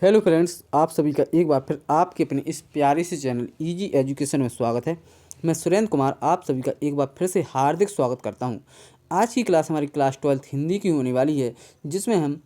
Hello friends, आप सभी का एक बार फिर आपके अपने इस प्यारे से चैनल इजी एजुकेशन में स्वागत है। मैं सुरेंद्र कुमार आप सभी का एक बार फिर से हार्दिक स्वागत करता हूं। आज की क्लास हमारी क्लास 12 हिंदी की होने वाली है, जिसमें हम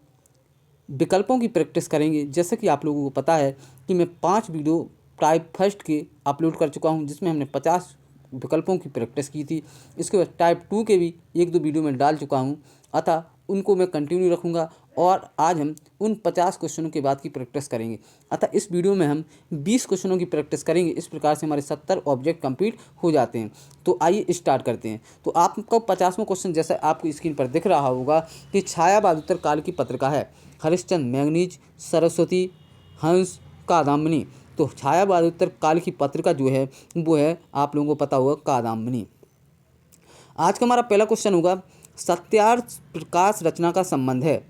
विकल्पों की प्रैक्टिस करेंगे। जैसे कि आप लोगों को पता है कि मैं 5 वीडियो टाइप फर्स्ट के अपलोड कर चुका हूं, जिसमें हमने 50 विकल्पों की प्रैक्टिस की थी। इसके बाद टाइप 2 के भी 1-2 वीडियो में डाल चुका हूं, अतः उनको मैं कंटिन्यू रखूंगा और आज हम उन 50 क्वेश्चनों के बाद की प्रैक्टिस करेंगे। अतः इस वीडियो में हम 20 क्वेश्चनों की प्रैक्टिस करेंगे। इस प्रकार से हमारे 70 ऑब्जेक्ट कंप्लीट हो जाते हैं। तो आइए स्टार्ट करते हैं। तो आपका 50वां क्वेश्चन जैसा आपको स्क्रीन पर दिख रहा होगा कि छायावाद काल की पत्रिका है हरिश्चंद्र, मैगनीज, सरस्वती, हंस, कादम्बिनी। तो छायावाद काल की पत्रिका जो है वो है, आप लोगों को पता होगा, कादम्बिनी। आज का हमारा पहला क्वेश्चन होगा, सत्यार्थ प्रकाश रचना का संबंध है।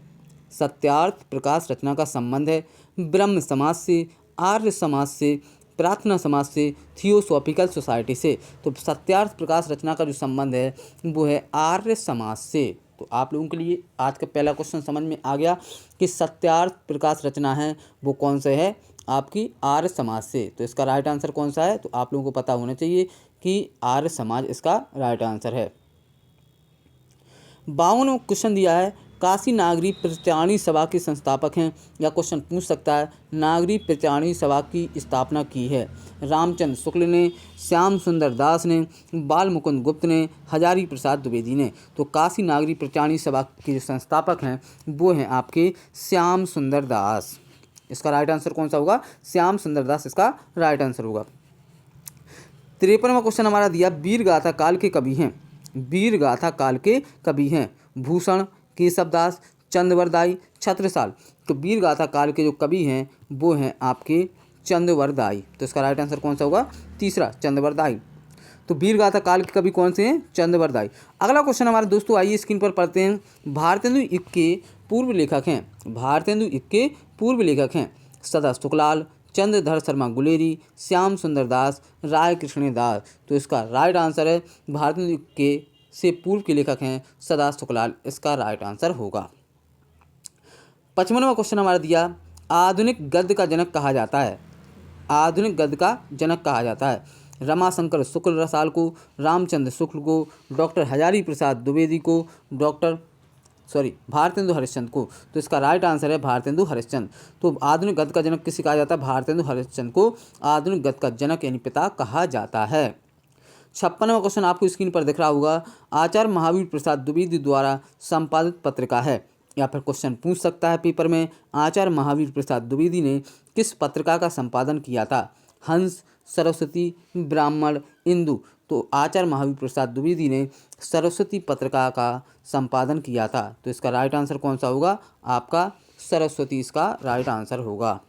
सत्यार्थ प्रकाश रचना का संबंध है ब्रह्म समाज से, आर्य समाज से, प्रार्थना समाज से, थियोसॉफिकल सोसाइटी से। तो सत्यार्थ प्रकाश रचना का जो संबंध है वो है आर्य समाज से। तो आप लोगों के लिए आज का पहला क्वेश्चन समझ में आ गया कि सत्यार्थ प्रकाश रचना है वो कौन से है, आपकी आर्य समाज से। तो इसका राइट आंसर कौन सा है, तो आप लोगों को पता होना चाहिए कि आर्य समाज इसका राइट आंसर है। 52वां क्वेश्चन दिया है, काशी नागरी प्रतिचारणी सभा के संस्थापक हैं। या क्वेश्चन पूछ सकता है, नागरी प्रतिचारणी सभा की स्थापना की है रामचंद्र शुक्ल ने, श्याम सुंदर दास ने, बाल मुकुंद गुप्त ने, हजारी प्रसाद द्विवेदी ने। तो काशी नागरी प्रतिचारणी सभा के जो संस्थापक हैं वो हैं आपके श्याम सुंदर दास। इसका राइट आंसर कौन सा होगा, श्याम सुंदर दास इसका राइट आंसर होगा। 53वां क्वेश्चन हमारा दिया, वीर गाथा काल के कवि हैं। वीर गाथा काल के कवि हैं भूषण, केशवदास, चंद्रवरदाई, छत्रसाल। तो वीर गाथा काल के जो कवि हैं वो हैं आपके चंद्रवरदाई। तो इसका राइट आंसर कौन सा होगा, तीसरा, चंद्रवरदाई। तो वीर गाथा काल के कवि कौन से हैं, चंद्रवरदाई। अगला क्वेश्चन हमारे दोस्तों आइए स्क्रीन पर पढ़ते हैं। भारतेंदु युग के पूर्व लेखक हैं। भारतेंदु युग के पूर्व लेखक हैं सदा सुखलाल, चंद्रधर शर्मा गुलेरी, श्याम सुंदर दास, राय कृष्ण दास। तो इसका राइट आंसर है भारतेंदु युग के से पूर्व के लेखक हैं सदा सुखलाल, इसका राइट आंसर होगा। 55वां क्वेश्चन हमारा दिया, आधुनिक गद्य का जनक कहा जाता है। आधुनिक गद्य का जनक कहा जाता है रमाशंकर शुक्ल रसाल को, रामचंद्र शुक्ल को, डॉक्टर हजारी प्रसाद द्विवेदी को, भारतेंदु हरिश्चंद्र को। तो इसका राइट आंसर है भारतेंदु हरिश्चंद्र। तो आधुनिक गद्य का जनक किसे कहा जाता है, भारतेंदु हरिश्चंद्र को आधुनिक गद्य का जनक यानी पिता कहा जाता है। 56वां क्वेश्चन आपको स्क्रीन पर दिख रहा होगा, आचार्य महावीर प्रसाद द्विवेदी द्वारा संपादित पत्रिका है। या फिर क्वेश्चन पूछ सकता है पेपर में, आचार्य महावीर प्रसाद द्विवेदी ने किस पत्रिका का संपादन किया था, हंस, सरस्वती, ब्राह्मण, इंदु। तो आचार्य महावीर प्रसाद द्विवेदी ने सरस्वती पत्रिका का संपादन किया था। तो इसका राइट आंसर कौन सा होगा, आपका सरस्वती इसका राइट आंसर होगा।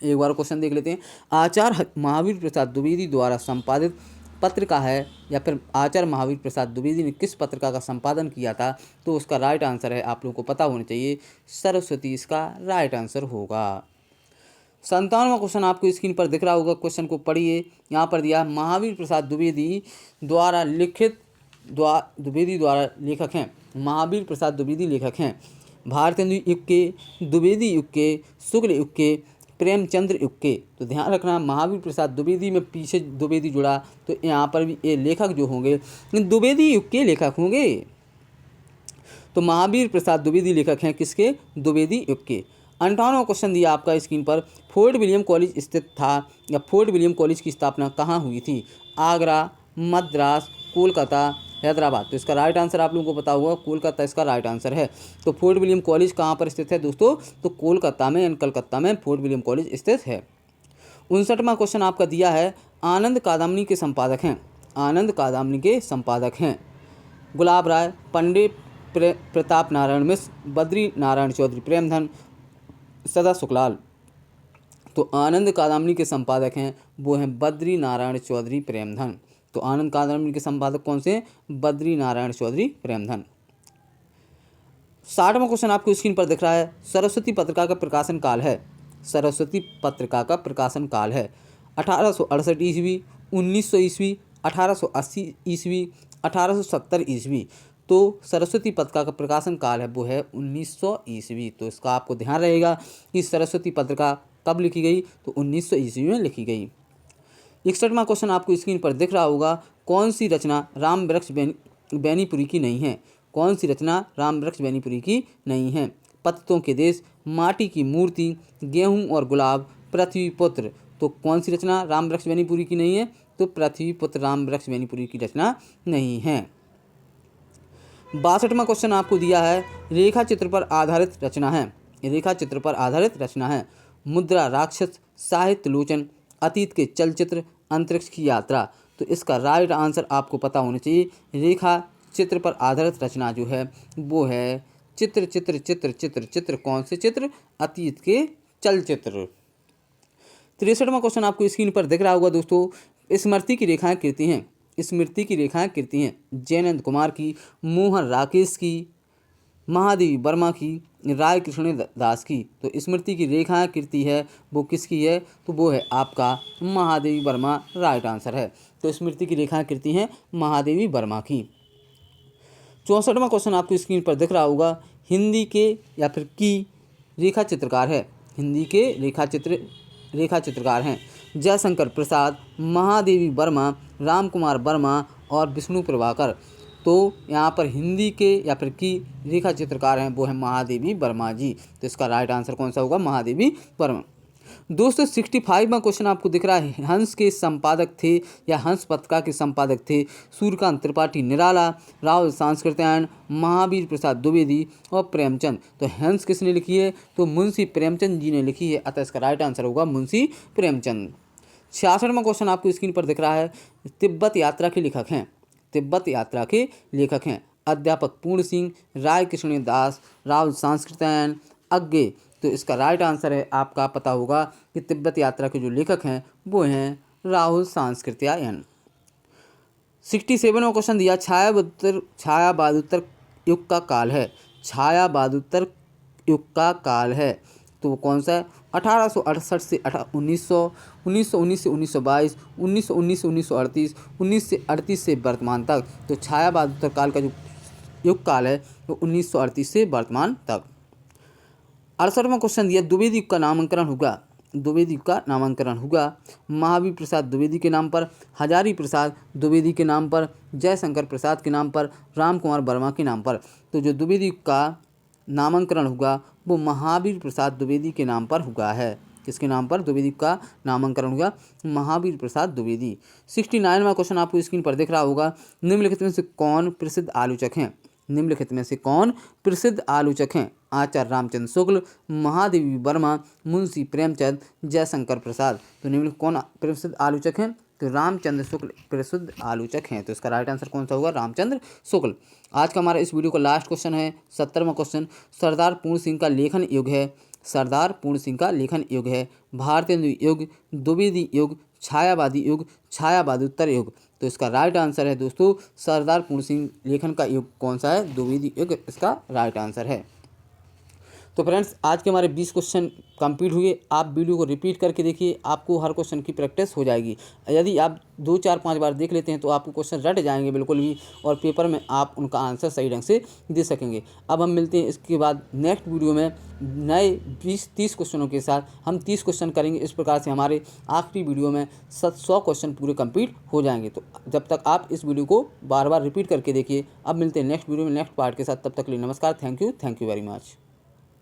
एक बार क्वेश्चन देख लेते हैं, आचार्य महावीर प्रसाद द्विवेदी द्वारा संपादित पत्रिका है, या फिर आचार्य महावीर प्रसाद द्विवेदी ने किस पत्रिका का संपादन किया था। तो उसका राइट आंसर है, आप लोगों को पता होना चाहिए, सरस्वती इसका राइट आंसर होगा। 57वां क्वेश्चन आपको स्क्रीन पर दिख रहा होगा, क्वेश्चन को पढ़िए। यहाँ पर दिया, महावीर प्रसाद द्विवेदी द्वारा द्विवेदी द्वारा लेखक हैं। महावीर प्रसाद द्विवेदी लेखक हैं भारतेंदु युग के, द्विवेदी युग के, शुक्ल युग के, प्रेमचंद्र युग के। तो ध्यान रखना, महावीर प्रसाद द्विवेदी में पीछे द्विवेदी जुड़ा, तो यहाँ पर भी ये लेखक जो होंगे द्विवेदी युग के लेखक होंगे। तो महावीर प्रसाद द्विवेदी लेखक हैं किसके, द्विवेदी युग के। 58वां क्वेश्चन दिया आपका स्क्रीन पर, फोर्ट विलियम कॉलेज स्थित था, या फोर्ट विलियम कॉलेज की स्थापना कहाँ हुई थी, आगरा, मद्रास, कोलकाता, हैदराबाद। तो इसका राइट आंसर आप लोगों को पता होगा, कोलकाता इसका राइट आंसर है। तो फोर्ट विलियम कॉलेज कहाँ पर स्थित है दोस्तों, तो कोलकाता में यानी कलकत्ता में फोर्ट विलियम कॉलेज स्थित है। 59वां क्वेश्चन आपका दिया है, आनंद कादम्बिनी के संपादक हैं। आनंद कादम्बिनी के संपादक हैं गुलाब राय, पंडित प्रताप नारायण मिश्र, बद्री नारायण चौधरी प्रेमधन, सदा सुखलाल। तो आनंद कादम्बिनी के संपादक हैं वो हैं बद्री नारायण चौधरी प्रेमधन। तो आनंद कादम्बिनी के संपादक कौन से हैं, बद्री नारायण चौधरी प्रेमधन। 60वां क्वेश्चन आपको स्क्रीन पर दिख रहा है, सरस्वती पत्रिका का प्रकाशन काल है। सरस्वती पत्रिका का प्रकाशन काल है 1868 ईस्वी, 1900 ईस्वी, 1880 ईस्वी, 1870 ईस्वी। तो सरस्वती पत्रिका का प्रकाशन काल है वो है 1900 ईस्वी। तो इसका आपको ध्यान रहेगा कि सरस्वती पत्रिका कब लिखी गई, तो 1900 ईस्वी में लिखी गई। 61वां क्वेश्चन आपको स्क्रीन पर दिख रहा होगा, कौन सी रचना राम वृक्ष बेनीपुरी की नहीं है? कौन सी रचना राम वृक्ष बेनीपुरी की नहीं है? पत्तों के देश, माटी की मूर्ति, गेहूं और गुलाब, पृथ्वी पुत्र। तो कौन सी रचना राम वृक्ष बेनीपुरी की नहीं है? तो पृथ्वी पुत्र राम वृक्ष बेनीपुरी की रचना नहीं है। 62वां क्वेश्चन आपको दिया है, रेखा चित्र पर आधारित रचना है। रेखा चित्र पर आधारित रचना है। मुद्रा राक्षस, साहित्य लोचन, अतीत के चलचित्र, अंतरिक्ष की यात्रा। तो इसका राइट आंसर आपको पता होना चाहिए। रेखा चित्र पर आधारित रचना जो है वो है चित्र चित्र चित्र चित्र चित्र। कौन से चित्र? अतीत के चलचित्र। 63वां क्वेश्चन आपको स्क्रीन पर दिख रहा होगा दोस्तों, स्मृति की रेखाएं कृति हैं। स्मृति की रेखाएं कृति हैं जयनंद कुमार की, मोहन राकेश की, महादेवी वर्मा की, राय कृष्ण दास की। तो स्मृति की रेखाएं कृति है वो किसकी है? तो वो है आपका महादेवी वर्मा, राइट आंसर है। तो स्मृति की रेखाएं कृति हैं महादेवी वर्मा की। 64वां क्वेश्चन आपको स्क्रीन पर दिख रहा होगा, हिंदी के या फिर की रेखा चित्रकार है। हिंदी के रेखा चित्रकार हैं जयशंकर प्रसाद, महादेवी वर्मा, राम कुमार वर्मा और विष्णु प्रभाकर। तो यहाँ पर हिंदी के या फिर की रेखा चित्रकार हैं वो है महादेवी वर्मा जी। तो इसका राइट आंसर कौन सा होगा? महादेवी वर्मा। दोस्तों 65वां क्वेश्चन आपको दिख रहा है, हंस के संपादक थे या हंस पत्रिका के संपादक थे सूर्यकांत त्रिपाठी निराला, राहुल सांस्कृत्यायन, महावीर प्रसाद द्विवेदी और प्रेमचंद। तो हंस किसने लिखी है? तो मुंशी प्रेमचंद जी ने लिखी है। अतः इसका राइट आंसर होगा मुंशी प्रेमचंद। 66वां क्वेश्चन आपको स्क्रीन पर दिख रहा है, तिब्बत यात्रा के लेखक हैं। तिब्बत यात्रा के लेखक हैं अध्यापक पूर्ण सिंह, राय कृष्ण दास, राहुल सांस्कृत्यायन, अज्ञे। तो इसका राइट आंसर है आपका पता होगा कि तिब्बत यात्रा के जो लेखक हैं वो हैं राहुल सांस्कृत्यायन। 67वां क्वेश्चन दिया, छायावादोत्तर युग का काल है। छायावादोत्तर युग का काल है तो वो कौन सा है? 1868 से 1900, 1919 से 1922, 1919 से 1938, 19 से 38 से वर्तमान तक। तो छायावादोत्तर काल का जो युग काल है वो 1938 से वर्तमान तक। 68वां क्वेश्चन दिया, द्विवेदी युग का नामकरण होगा। द्विवेदी युग का नामकरण होगा महावीर प्रसाद द्विवेदी के नाम पर, हजारी प्रसाद द्विवेदी के नाम पर, जयशंकर प्रसाद के नाम पर, राम कुमार वर्मा के नाम पर। तो जो द्विवेदी युग का नामकरण होगा वो महावीर प्रसाद द्विवेदी के नाम पर हुआ है। किसके नाम पर द्विवेदी का नामकरण होगा? महावीर प्रसाद द्विवेदी। 69वां क्वेश्चन आपको स्क्रीन पर दिख रहा होगा, निम्नलिखित में से कौन प्रसिद्ध आलोचक हैं? निम्नलिखित में से कौन प्रसिद्ध आलोचक हैं? आचार्य रामचंद्र शुक्ल, महादेवी वर्मा, मुंशी प्रेमचंद, जयशंकर प्रसाद। तो निम्नलिखित कौन प्रसिद्ध आलोचक हैं? तो रामचंद्र शुक्ल प्रसिद्ध आलोचक हैं। तो इसका राइट आंसर कौन सा होगा? रामचंद्र शुक्ल। आज का हमारा इस वीडियो का लास्ट क्वेश्चन है 70वां क्वेश्चन, सरदार पूर्ण सिंह का लेखन युग है। सरदार पूर्ण सिंह का लेखन युग है भारतेंदु युग, द्विवेदी युग, छायावादी युग, छायावादोत्तर युग। तो इसका राइट आंसर है दोस्तों सरदार पूर्ण सिंह लेखन का युग कौन सा है? द्विवेदी युग इसका राइट आंसर है। तो फ्रेंड्स आज के हमारे 20 क्वेश्चन कंप्लीट हुए। आप वीडियो को रिपीट करके देखिए, आपको हर क्वेश्चन की प्रैक्टिस हो जाएगी। यदि आप 2, 4, 5 बार देख लेते हैं तो आपको क्वेश्चन रट जाएंगे बिल्कुल भी, और पेपर में आप उनका आंसर सही ढंग से दे सकेंगे। अब हम मिलते हैं इसके बाद नेक्स्ट वीडियो में नए 20-30 क्वेश्चनों के साथ। हम 30 क्वेश्चन करेंगे। इस प्रकार से हमारे आखिरी वीडियो में 100 क्वेश्चन पूरे कंप्लीट हो जाएंगे। तो जब तक आप इस वीडियो को बार बार रिपीट करके देखिए। अब मिलते हैं नेक्स्ट वीडियो में नेक्स्ट पार्ट के साथ। तब तक के लिए नमस्कार। Thank you very much.